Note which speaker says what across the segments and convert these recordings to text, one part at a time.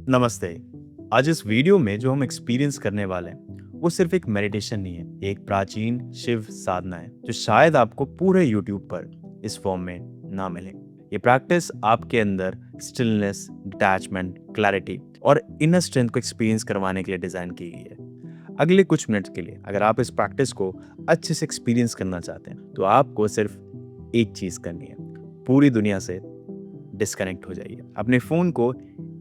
Speaker 1: नमस्ते। आज इस वीडियो में जो हम एक्सपीरियंस करने वाले हैं वो सिर्फ एक मेडिटेशन नहीं है, ये एक प्राचीन शिव साधना है जो शायद आपको पूरे यूट्यूब पर इस फॉर्म में ना मिले। ये प्रैक्टिस आपके अंदर स्टिलनेस, डिटैचमेंट, क्लैरिटी और इनर स्ट्रेंथ को एक्सपीरियंस करवाने के लिए डिजाइन की गई है। अगले कुछ मिनट के लिए अगर आप इस प्रैक्टिस को अच्छे से एक्सपीरियंस करना चाहते हैं तो आपको सिर्फ एक चीज करनी है, पूरी दुनिया से डिस्कनेक्ट हो जाइए। अपने फ़ोन को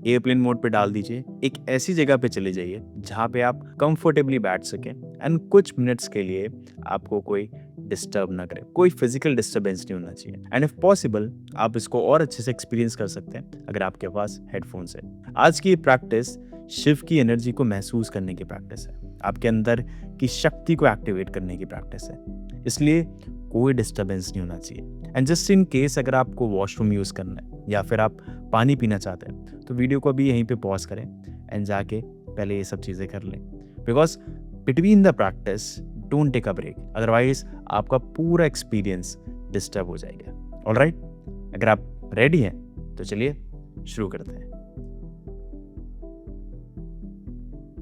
Speaker 1: एयरप्लेन मोड पे डाल दीजिए। एक ऐसी जगह पे चले जाइए जहाँ पे आप कंफर्टेबली बैठ सकें एंड कुछ मिनट्स के लिए आपको कोई डिस्टर्ब ना करे, कोई फिजिकल डिस्टर्बेंस नहीं होना चाहिए। एंड इफ पॉसिबल आप इसको और अच्छे से एक्सपीरियंस कर सकते हैं अगर आपके पास हेडफोन्स है। आज की ये प्रैक्टिस शिव की एनर्जी को महसूस करने की प्रैक्टिस है, आपके अंदर की शक्ति को एक्टिवेट करने की प्रैक्टिस है, इसलिए कोई डिस्टर्बेंस नहीं होना चाहिए। एंड जस्ट इन केस अगर आपको वॉशरूम यूज़ करना है या फिर आप पानी पीना चाहते हैं तो वीडियो को अभी यहीं पे पॉज करें एंड जाके पहले ये सब चीज़ें कर लें, because between the practice don't take a break, otherwise आपका पूरा एक्सपीरियंस डिस्टर्ब हो जाएगा। ऑलराइट, अगर आप रेडी हैं तो चलिए शुरू करते हैं।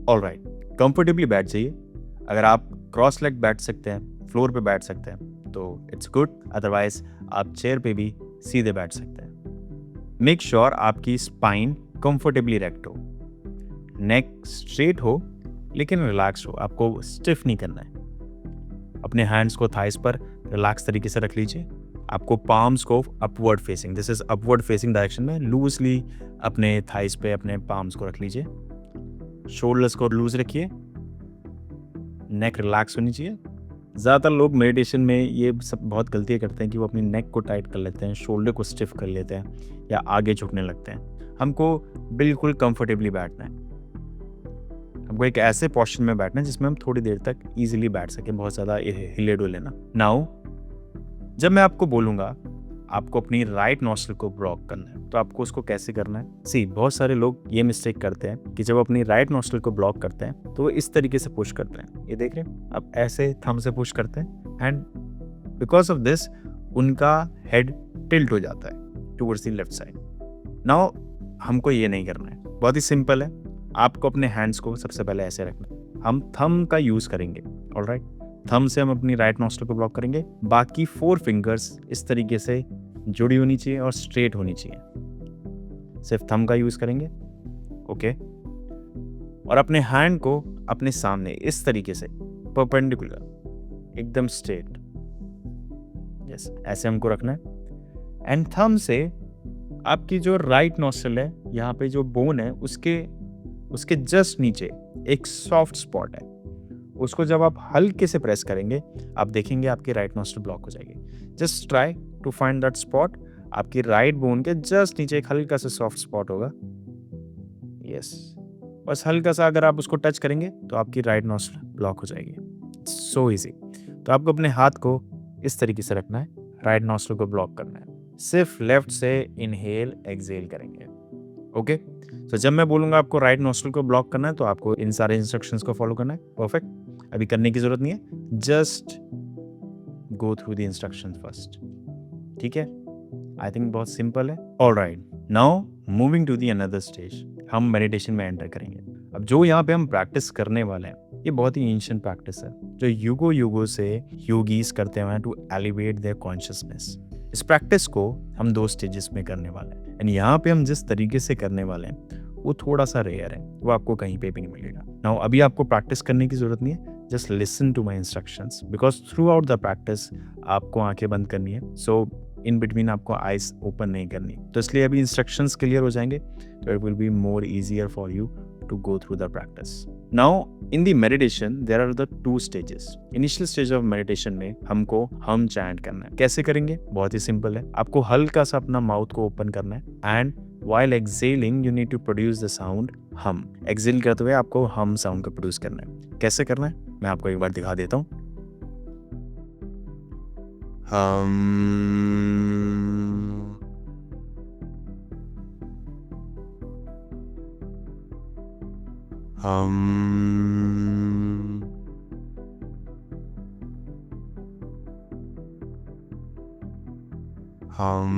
Speaker 1: ऑलराइट, कंफर्टेबली बैठ जाइए। अगर आप क्रॉस लेग बैठ सकते हैं, फ्लोर पे बैठ सकते हैं तो इट्स गुड, अदरवाइज आप चेयर पे भी सीधे बैठ सकते हैं। मेक श्योर आपकी स्पाइन कंफर्टेबली रेक्ट हो, नेक स्ट्रेट हो लेकिन रिलैक्स हो, आपको स्टिफ नहीं करना है। अपने हैंड्स को थाइस पर रिलैक्स तरीके से रख लीजिए। आपको पाम्स को upward facing, this is upward facing direction में लूजली अपने थाइस पे अपने पाम्स को रख लीजिए। शोल्डर्स को लूज रखिए, नेक रिलैक्स होनी चाहिए। ज़्यादातर लोग मेडिटेशन में ये सब बहुत गलतियाँ करते हैं कि वो अपनी नेक को टाइट कर लेते हैं, शोल्डर को स्टिफ कर लेते हैं या आगे झुकने लगते हैं। हमको बिल्कुल कंफर्टेबली बैठना है, हमको एक ऐसे पोस्चर में बैठना है जिसमें हम थोड़ी देर तक इजीली बैठ सकें, बहुत ज़्यादा हिले डुले ना। नाउ जब मैं आपको बोलूँगा आपको अपनी राइट नॉस्ट्रिल को ब्लॉक करना है तो आपको उसको कैसे करना है। सी, बहुत सारे लोग ये मिस्टेक करते हैं कि जब अपनी राइट नॉस्ट्रिल को ब्लॉक करते हैं तो वो इस तरीके से पुश करते हैं, ये देख रहे हैं आप, ऐसे थंब से पुश करते हैं एंड बिकॉज ऑफ दिस उनका हेड टिल्ट हो जाता है towards the left side. Now हमको ये नहीं करना है, बहुत ही सिंपल है। आपको अपने हैंड्स को सबसे पहले ऐसे रखना है, हम थंब का यूज करेंगे। ऑलराइट, थंब से हम अपनी राइट नॉस्ट्रिल को ब्लॉक करेंगे। बाकी 4 फिंगर्स इस तरीके से जुड़ी होनी चाहिए और स्ट्रेट होनी चाहिए। सिर्फ थंब का यूज करेंगे, ओके। और अपने हैंड को अपने सामने इस तरीके से परपेंडिकुलर, एकदम स्ट्रेट, यस, ऐसे हमको रखना है। एंड थंब से आपकी जो राइट नॉस्ट्रिल है, यहाँ पे जो बोन है उसके जस्ट नीचे एक सॉफ्ट स्पॉट है, उसको जब आप हल्के से प्रेस करेंगे आप देखेंगे आपकी राइट नॉस्ट्रिल ब्लॉक हो जाएगी। Just try to find that spot. आपकी राइट बोन के जस्ट नीचे एक हल्का सा सॉफ्ट स्पॉट होगा, यस, बस हल्का सा अगर आप उसको टच करेंगे तो आपकी राइट नॉस्ट्रिल ब्लॉक हो जाएगी। So easy. तो आपको अपने हाथ को इस तरीके से रखना है, राइट नॉस्ट्रिल को ब्लॉक करना है। सिर्फ लेफ्ट से इनहेल एक्सहेल करेंगे, ओके। तो जब मैं बोलूंगा आपको राइट नॉस्ट्रिल को ब्लॉक करना है तो आपको इन सारे इंस्ट्रक्शंस को फॉलो करना है। परफेक्ट, अभी करने की जरूरत नहीं है, just go through the instructions first, ठीक है। आई थिंक बहुत सिंपल है। Alright, now moving to the another stage, हम मेडिटेशन में एंटर करेंगे। अब जो यहाँ पे हम प्रैक्टिस करने वाले हैं ये बहुत ही एंशिएंट प्रैक्टिस है जो युगों से योगीज करते हुए टू एलिवेट देयर कॉन्शियसनेस। इस प्रैक्टिस को हम 2 स्टेजेस में करने वाले हैं एंड यहाँ पे हम जिस तरीके से करने वाले हैं वो थोड़ा सा रेयर है, वो आपको कहीं पे भी नहीं मिलेगा। नाउ अभी आपको प्रैक्टिस करने की जरूरत नहीं है, just listen to my instructions, because throughout the practice आपको आंखें बंद करनी है, सो इन बिटवीन आपको आइज ओपन नहीं करनी। तो इसलिए अभी इंस्ट्रक्शंस क्लियर हो जाएंगे तो it will be more easier for you to go through the practice. Now in the meditation there are the 2 stages. Initial stage of meditation में हमको हम चैंट करना है। कैसे करेंगे? बहुत ही सिंपल है, आपको हल्का सा अपना माउथ को ओपन करना है and while exhaling you need to produce the sound hum. Exhale करते हुए आपको हम साउंड को प्रोड्यूस करना है। कैसे करना है मैं आपको एक बार दिखा देता हूँ। हम हम हम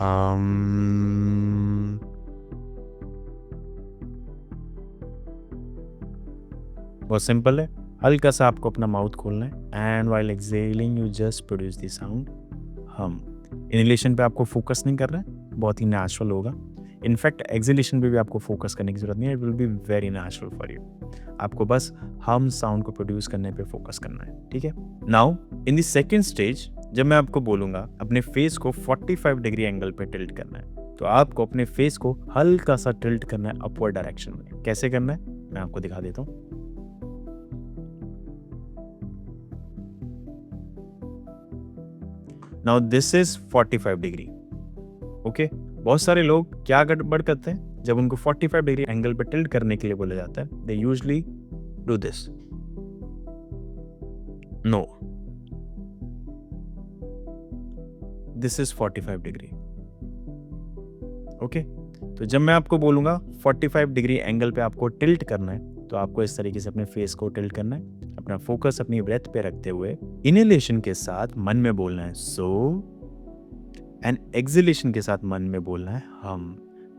Speaker 1: हम। बहुत सिंपल है। हल्का सा आपको अपना माउथ खोलना है and while excelling you just produce the sound हम। इनहेलेशन पे आपको फोकस नहीं करना है, बहुत ही नेचुरल होगा। इनफैक्ट एक्सेलेशन पे भी आपको फोकस करने की जरूरत नहीं है, it will be very natural for you. आपको बस हम साउंड को प्रोड्यूस करने पे फोकस करना है, ठीक है। Now in the second stage, जब मैं आपको बोलूंगा अपने फेस को 45 डिग्री एंगल पे टिल्ट करना है, तो आपको अपने फेस को हल्का सा टिल्ट करना है अपवर्ड डायरेक्शन में। कैसे करना है मैं आपको दिखा देता हूँ। Now this is 45 degree, okay. बहुत सारे लोग क्या गड़बड़ करते हैं, जब उनको 45 डिग्री एंगल पे टिल्ट करने के लिए बोला जाता है, they usually do this. No, this is 45 degree, okay. तो जब मैं आपको बोलूंगा 45 डिग्री एंगल पे आपको टिल्ट करना है, तो आपको इस तरीके से अपने फेस को टिल्ट करना है, अपना फोकस अपनी ब्रेथ पे रखते हुए इनहेलेशन के साथ मन में बोलना है सो, एंड एक्सहेलेशन के साथ मन में बोलना है हम,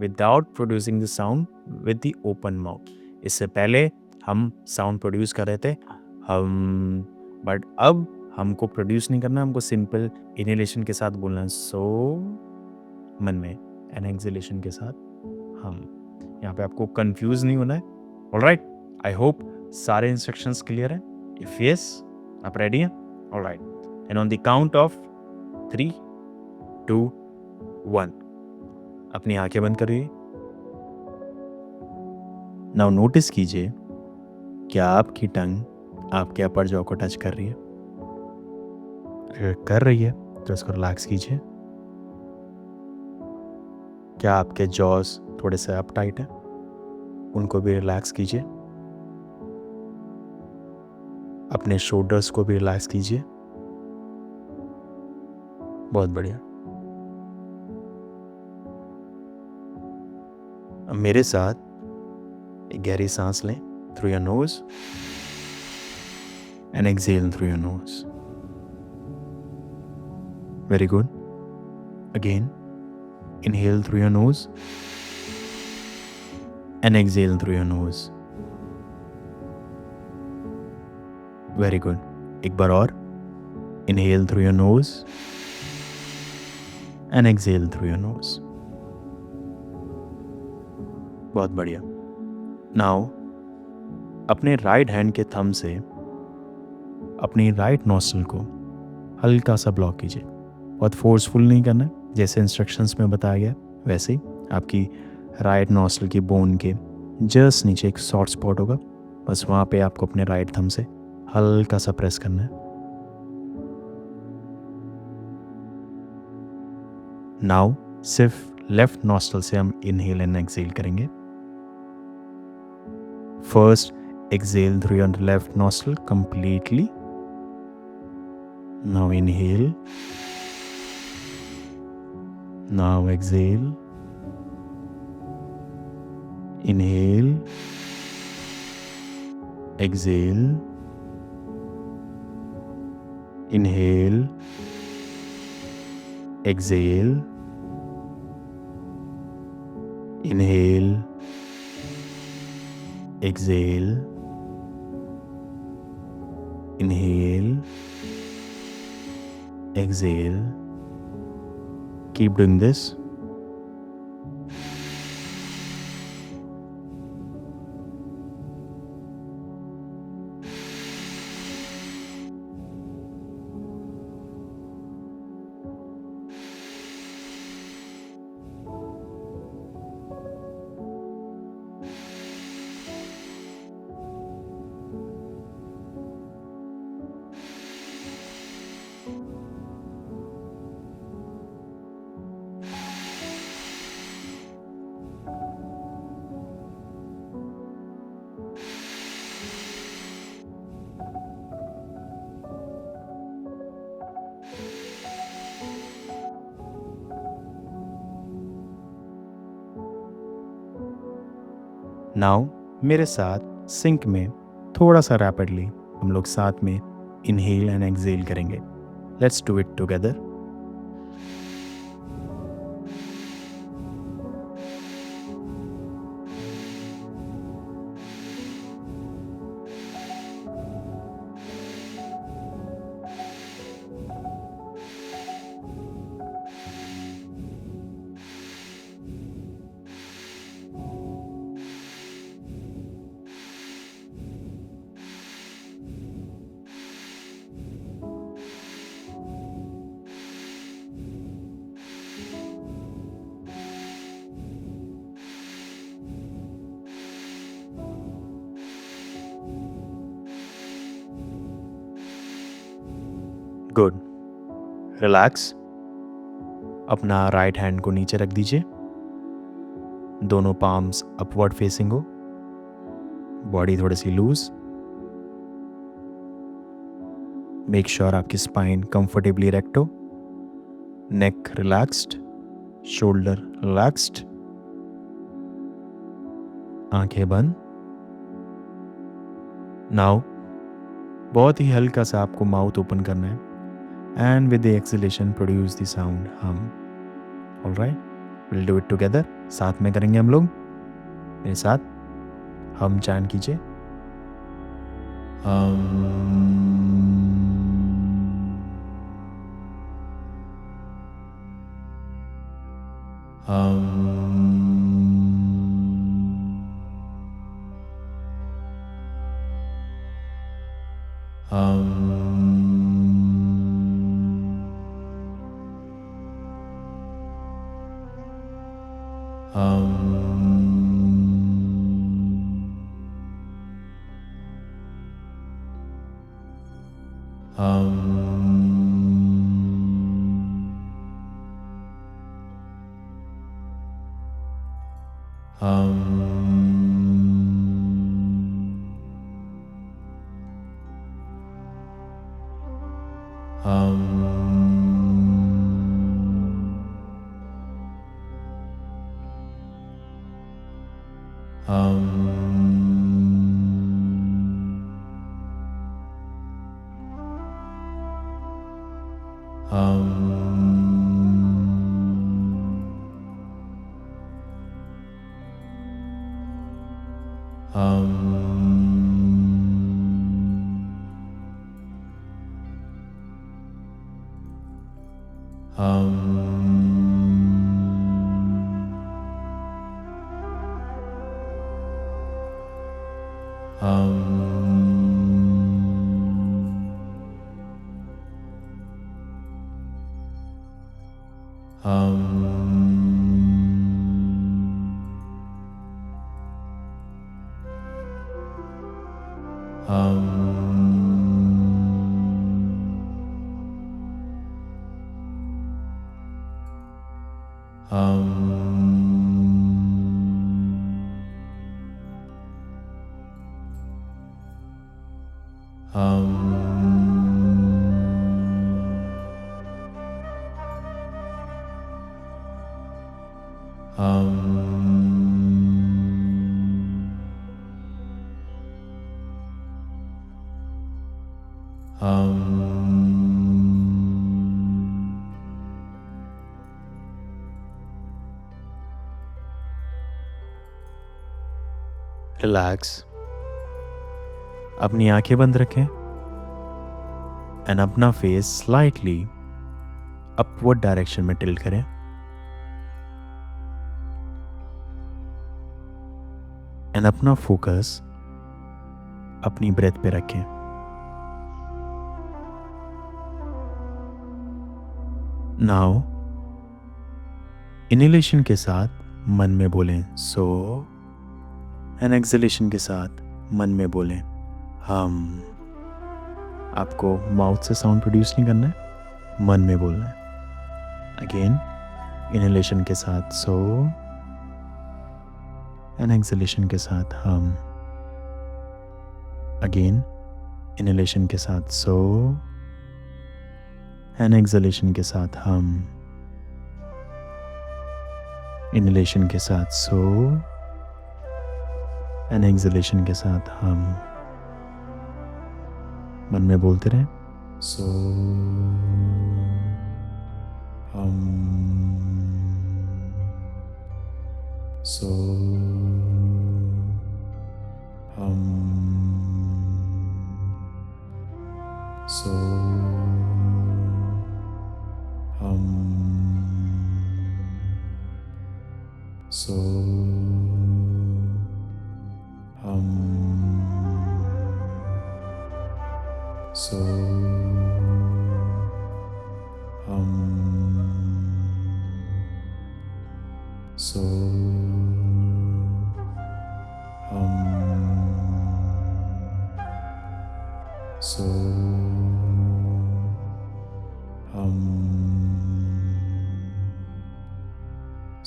Speaker 1: without producing the sound with the open mouth. इससे पहले हम साउंड प्रोड्यूस कर रहे थे हम, बट अब हमको प्रोड्यूस नहीं करना, हमको सिंपल इनहेलेशन के साथ बोलना है सो मन में, एंड एक्सहेलेशन के साथ हम। यहाँ पे आपको कंफ्यूज नहीं होना है। ऑलराइट, आई होप सारे इंस्ट्रक्शंस क्लियर हैं। इफ यस, आप रेडी हैं? Alright, and on the count of 3, 2, 1 अपनी आंखें बंद करिए। नाउ नोटिस कीजिए क्या आपकी टंग आपके अपर जॉ को टच कर रही है। अगर कर रही है तो इसको रिलैक्स कीजिए। क्या आपके जॉस थोड़े से अप टाइट है, उनको भी रिलैक्स कीजिए। अपने शोल्डर्स को भी रिलैक्स कीजिए। बहुत बढ़िया। अब मेरे साथ एक गहरी सांस लें through your nose and exhale through your nose. Very good. Again, inhale through your nose and exhale through your nose. Very good. एक बार और, inhale through your nose and exhale through your nose. बहुत बढ़िया। Now अपने right hand के thumb से अपनी right nostril को हल्का सा ब्लॉक कीजिए। बहुत फोर्सफुल नहीं करना है, जैसे इंस्ट्रक्शंस में बताया गया वैसे ही। आपकी राइट नॉस्ट्रिल की बोन के जस्ट नीचे एक सॉफ्ट स्पॉट होगा, बस वहाँ पे आपको अपने राइट थंब से हल्का सा प्रेस करना है। नाउ सिर्फ लेफ्ट नॉस्ट्रिल से हम इनहेल एंड एक्सहेल करेंगे। First exhale through your left nostril completely. Now inhale, now exhale, inhale, exhale, inhale, exhale, inhale, exhale, inhale, exhale. Keep doing this. Now मेरे साथ सिंक में थोड़ा सा रैपिडली हम लोग साथ में इनहेल एंड एक्सहेल करेंगे। Let's do it together. Relax. अपना राइट हैंड को नीचे रख दीजिए, दोनों पाम्स अपवर्ड फेसिंग हो, बॉडी थोड़ी सी लूज। मेक श्योर आपकी स्पाइन कंफर्टेबली इरेक्ट हो, नेक रिलैक्स्ड, शोल्डर रिलैक्स्ड, आंखें बंद। नाउ बहुत ही हल्का सा आपको माउथ ओपन करना है and with the exhalation produce the sound hum. Alright, will do it together. साथ में करेंगे हम लोग, मेरे साथ हम चैंट कीजिए। रिलैक्स, अपनी आंखें बंद रखें एंड अपना फेस स्लाइटली अपवर्ड डायरेक्शन में टिल्ट करें। एंड अपना फोकस अपनी ब्रेथ पे रखें। नाउ इनहेलेशन के साथ मन में बोलें सो, एंड एक्सहेलेशन के साथ मन में बोलें हम। आपको माउथ से साउंड प्रोड्यूस नहीं करना है, मन में बोलना है। अगेन, इनहेलेशन के साथ सो एंड एक्सहेलेशन के साथ हम। अगेन, इनहेलेशन के साथ सो एंड एक्सहेलेशन के साथ हम। इनहेलेशन के साथ सो एंड एक्सहेलेशन के साथ हम। मन में बोलते रहें सो हम, सो हम, सो हम, सो हम, सो हम, सो हम, सो हम।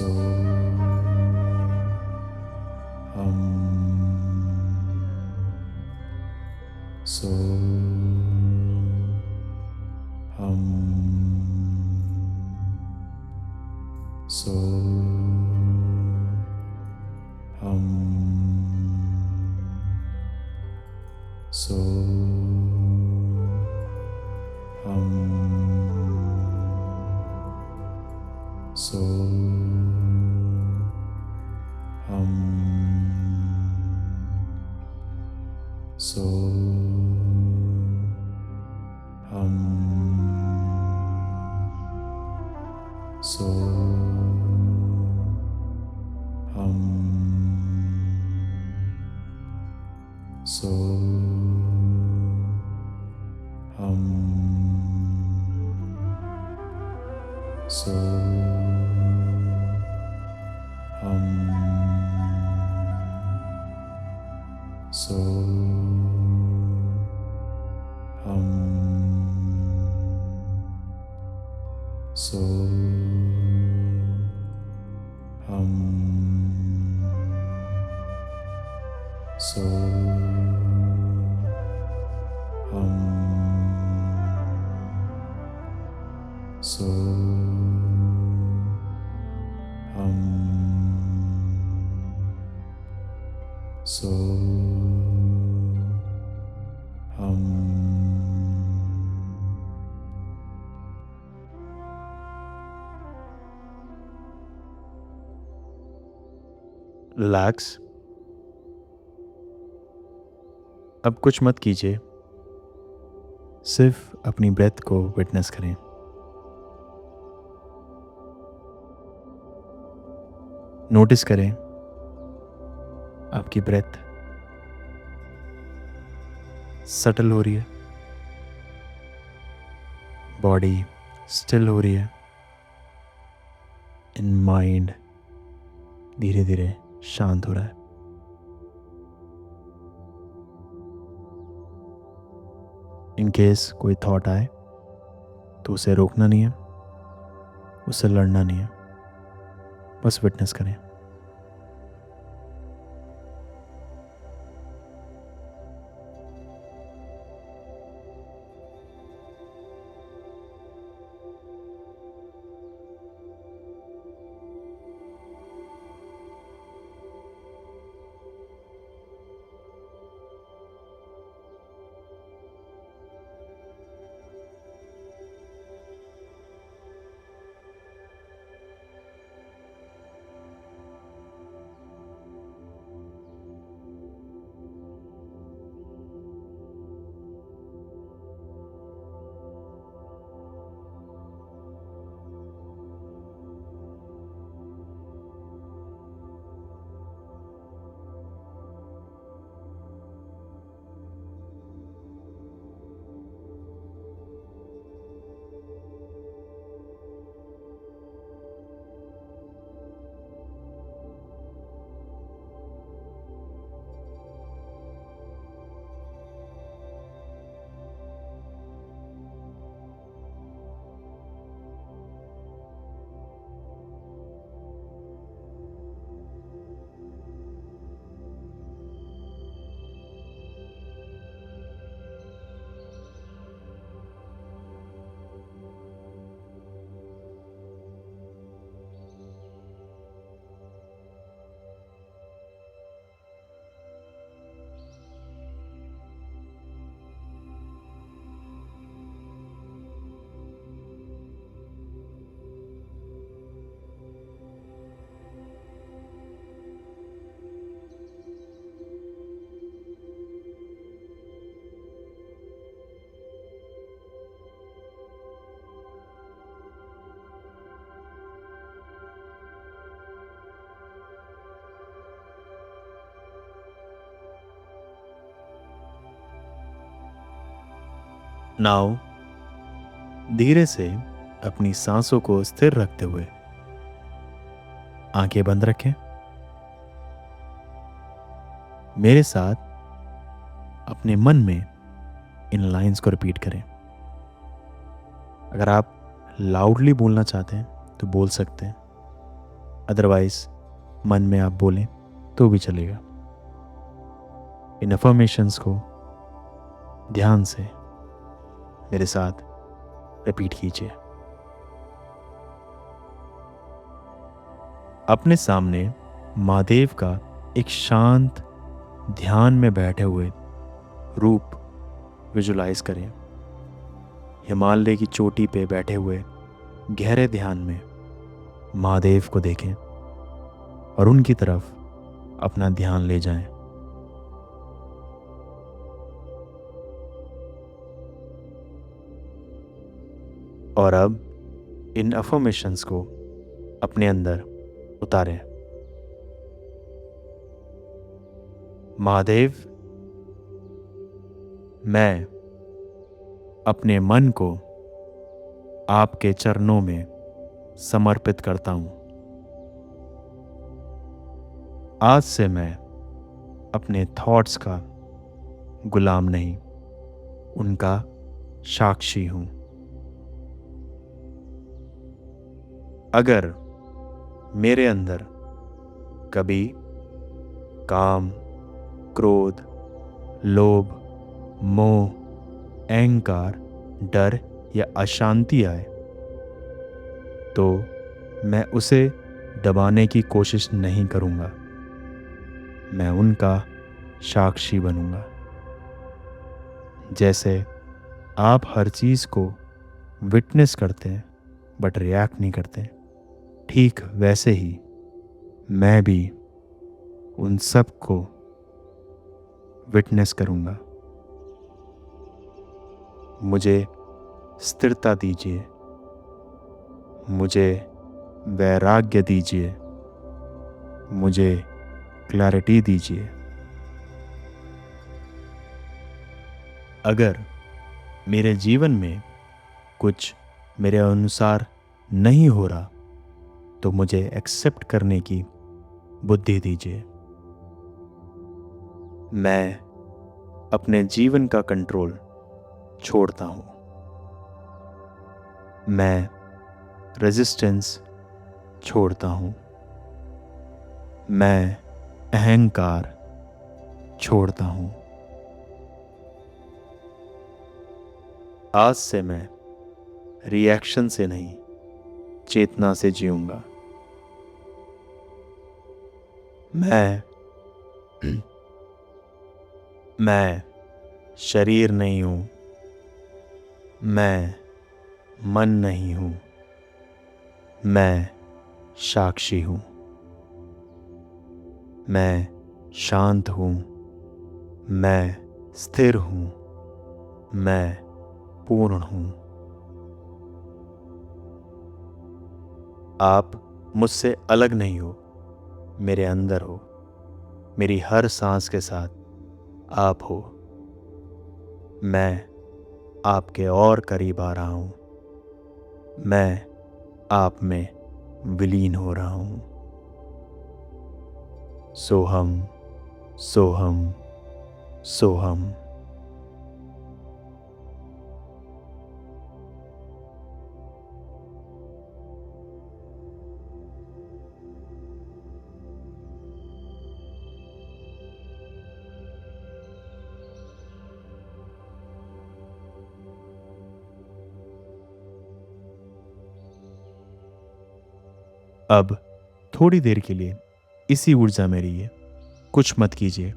Speaker 2: so hum so hum so hum so hum so hum so hum so hum so hum so hum so hum so hum so hum so hum so hum
Speaker 1: relax. अब कुछ मत कीजिए, सिर्फ अपनी ब्रेथ को विटनेस करें। Notice करें आपकी ब्रेथ सटल हो रही है, बॉडी स्टिल हो रही है, इन माइंड धीरे धीरे शांत हो रहा है। इन केस कोई थॉट आए तो उसे रोकना नहीं है, उससे लड़ना नहीं है, बस विटनेस करें। नाउ धीरे से अपनी सांसों को स्थिर रखते हुए आंखें बंद रखें। मेरे साथ अपने मन में इन लाइंस को रिपीट करें। अगर आप लाउडली बोलना चाहते हैं तो बोल सकते हैं, अदरवाइज मन में आप बोलें तो भी चलेगा। इन अफर्मेशंस को ध्यान से मेरे साथ रिपीट कीजिए। अपने सामने महादेव का एक शांत ध्यान में बैठे हुए रूप विजुलाइज करें। हिमालय की चोटी पे बैठे हुए गहरे ध्यान में महादेव को देखें और उनकी तरफ अपना ध्यान ले जाएं। और अब इन अफर्मेशंस को अपने अंदर उतारें। महादेव, मैं अपने मन को आपके चरणों में समर्पित करता हूं। आज से मैं अपने थॉट्स का गुलाम नहीं, उनका साक्षी हूं। अगर मेरे अंदर कभी काम, क्रोध, लोभ, मोह, अहंकार, डर या अशांति आए तो मैं उसे दबाने की कोशिश नहीं करूंगा। मैं उनका साक्षी बनूंगा। जैसे आप हर चीज़ को विटनेस करते हैं बट रिएक्ट नहीं करते, ठीक वैसे ही मैं भी उन सब को विटनेस करूंगा। मुझे स्थिरता दीजिए, मुझे वैराग्य दीजिए, मुझे क्लैरिटी दीजिए। अगर मेरे जीवन में कुछ मेरे अनुसार नहीं हो रहा तो मुझे एक्सेप्ट करने की बुद्धि दीजिए। मैं अपने जीवन का कंट्रोल छोड़ता हूं। मैं रेजिस्टेंस छोड़ता हूं। मैं अहंकार छोड़ता हूं। आज से मैं रिएक्शन से नहीं, चेतना से जीऊंगा। मैं शरीर नहीं हूं। मैं मन नहीं हूं। मैं साक्षी हूं। मैं शांत हूं। मैं स्थिर हूं। मैं पूर्ण हूं। आप मुझसे अलग नहीं हो, मेरे अंदर हो। मेरी हर सांस के साथ आप हो। मैं आपके और करीब आ रहा हूं। मैं आप में विलीन हो रहा हूं। सोहम, सोहम, सोहम। अब थोड़ी देर के लिए इसी ऊर्जा में रहिए, कुछ मत कीजिए।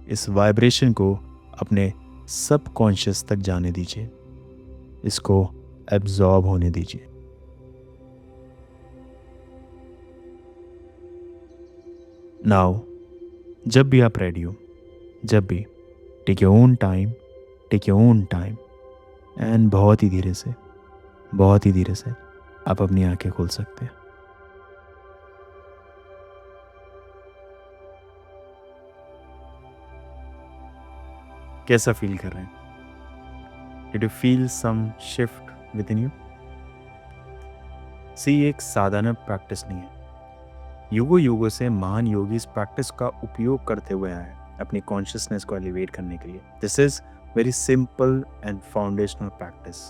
Speaker 1: इस वाइब्रेशन को अपने सबकॉन्शियस तक जाने दीजिए, इसको एब्जॉर्ब होने दीजिए। नाउ जब भी आप रेडी हो, जब भी, take your own time, take your own time and बहुत ही धीरे से, बहुत ही धीरे से आप अपनी आंखें खोल सकते हैं। कैसा फील कर रहे हैं? Did you feel some shift within you? ये एक साधारण प्रैक्टिस नहीं है। युगों से महान योगी इस प्रैक्टिस का उपयोग करते हुए आए हैं अपनी कॉन्शियसनेस को एलिवेट करने के लिए। This is very simple and foundational practice.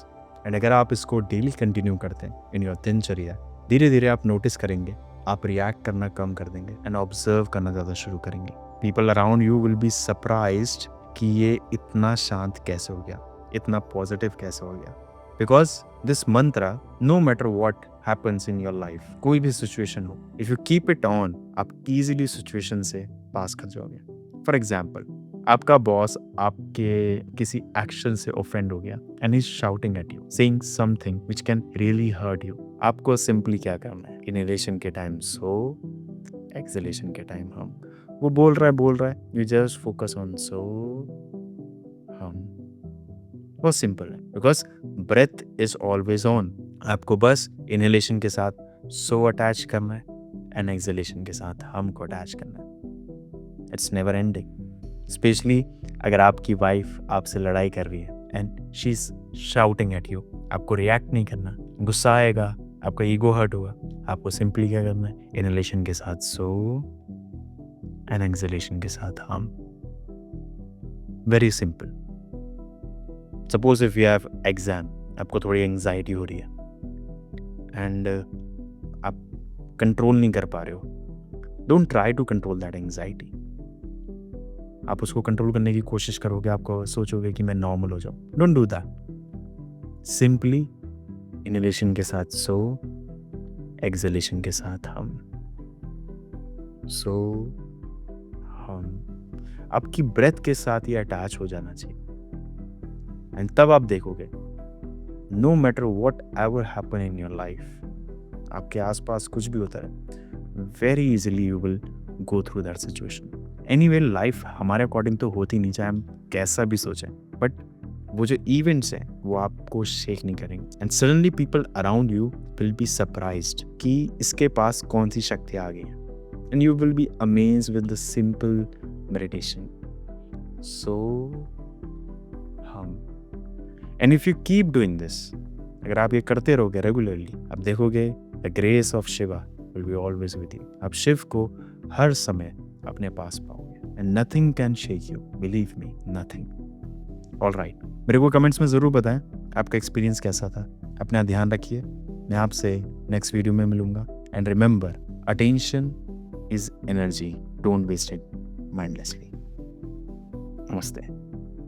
Speaker 1: And अगर आप इसको डेली कंटिन्यू करते हैं इन योर दिनचर्या, धीरे धीरे आप नोटिस करेंगे आप रिएक्ट करना कम कर देंगे एंड ऑब्जर्व करना ज़्यादा शुरू करेंगे. People around you will be surprised कि ये इतना शांत कैसे हो गया, इतना पॉजिटिव कैसे हो गया. Because this mantra, no matter what happens in your life, कोई भी सिचुएशन हो, if you keep it on, आप इजीली सिचुएशन से पास कर जाओगे. फॉर एग्जाम्पल, आपका बॉस आपके किसी एक्शन से ऑफेंड हो गया and is shouting at you, saying something which can really hurt you. आपको सिंपली क्या करना है, इनहेलेशन के टाइम सो, एक्सहेलेशन के टाइम हम. वो बोल रहा है, यू जस्ट फोकस ऑन सो, हम. बहुत सिंपल है, because breath is always on. आपको बस इनहेलेशन के साथ सो अटैच करना है एंड एक्सहेलेशन के साथ हम को अटैच करना है. It's never ending. स्पेशली अगर आपकी वाइफ आपसे लड़ाई कर रही है and she is shouting at you, आपको रिएक्ट नहीं करना. गुस्सा आएगा, आपका ईगो हर्ट होगा. आपको सिंपली क्या करना है, इनहेलेशन के साथ सो एंड एक्सहेलेशन के साथ हम. Very simple. Suppose if you have exam, आपको थोड़ी एंजाइटी हो रही है एंड आप कंट्रोल नहीं कर पा रहे हो. Don't try to control that anxiety. आप उसको कंट्रोल करने की कोशिश करोगे, आपको सोचोगे कि मैं नॉर्मल हो जाऊं. Don't do that. Simply inhalation के साथ सो, एक्सहेलेशन के साथ हम. सो, हम. आपकी ब्रेथ के साथ ये अटैच हो जाना चाहिए एंड तब आप देखोगे, no matter whatever happen in your life, आपके आसपास कुछ भी होता है, very easily you will go through that situation. Anyway, life हमारे अकॉर्डिंग तो होती नहीं, चाहे हम कैसा भी सोचें, बट वो जो इवेंट्स हैं वो आपको शेक नहीं करेंगे. And suddenly people around you will be surprised कि इसके पास कौन सी शक्ति आ गई है. And you will be amazed with the simple meditation. So, hmm. And if you keep doing this, अगर आप ये करते रहोगे रेगुलरली, आप देखोगे the grace of Shiva will be always with you. आप शिव को हर समय अपने पास पाओगे and nothing can shake you, believe me, nothing. Alright, मेरे को कमेंट्स में ज़रूर बताएं आपका एक्सपीरियंस कैसा था. अपना ध्यान रखिए. मैं आपसे नेक्स्ट वीडियो में मिलूंगा. And remember, attention is energy, don't waste it mindlessly. नमस्ते.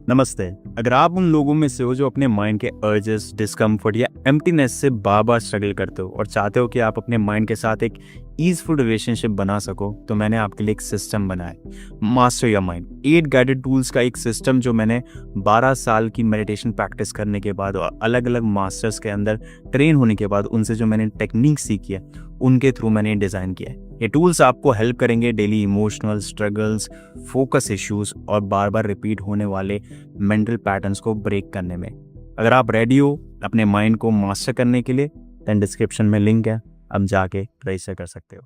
Speaker 1: नमस्ते. अगर आप उन लोगों में से हो जो अपने माइंड के अर्जेस, डिस्कम्फर्ट या एम्प्टीनेस से बार बार स्ट्रगल करते हो और चाहते हो कि आप अपने माइंड के साथ एक ईजफुल रिलेशनशिप बना सको, तो मैंने आपके लिए एक सिस्टम बनाया है, master your mind. 8 guided tools का एक सिस्टम जो मैंने 12 साल की मेडिटेशन प्रैक्टिस करने के बाद और अलग अलग मास्टर्स के अंदर ट्रेन होने के बाद उनसे जो मैंने टेक्निक सीखी है, उनके थ्रू मैंने डिज़ाइन किया है. ये टूल्स आपको हेल्प करेंगे daily emotional struggles, focus issues और बार बार रिपीट होने वाले मेंटल पैटर्न्स को ब्रेक करने में. अगर आप रेडी हो अपने माइंड को मास्टर करने के लिए, देन डिस्क्रिप्शन में लिंक है, आप जाके रजिस्टर कर सकते हो.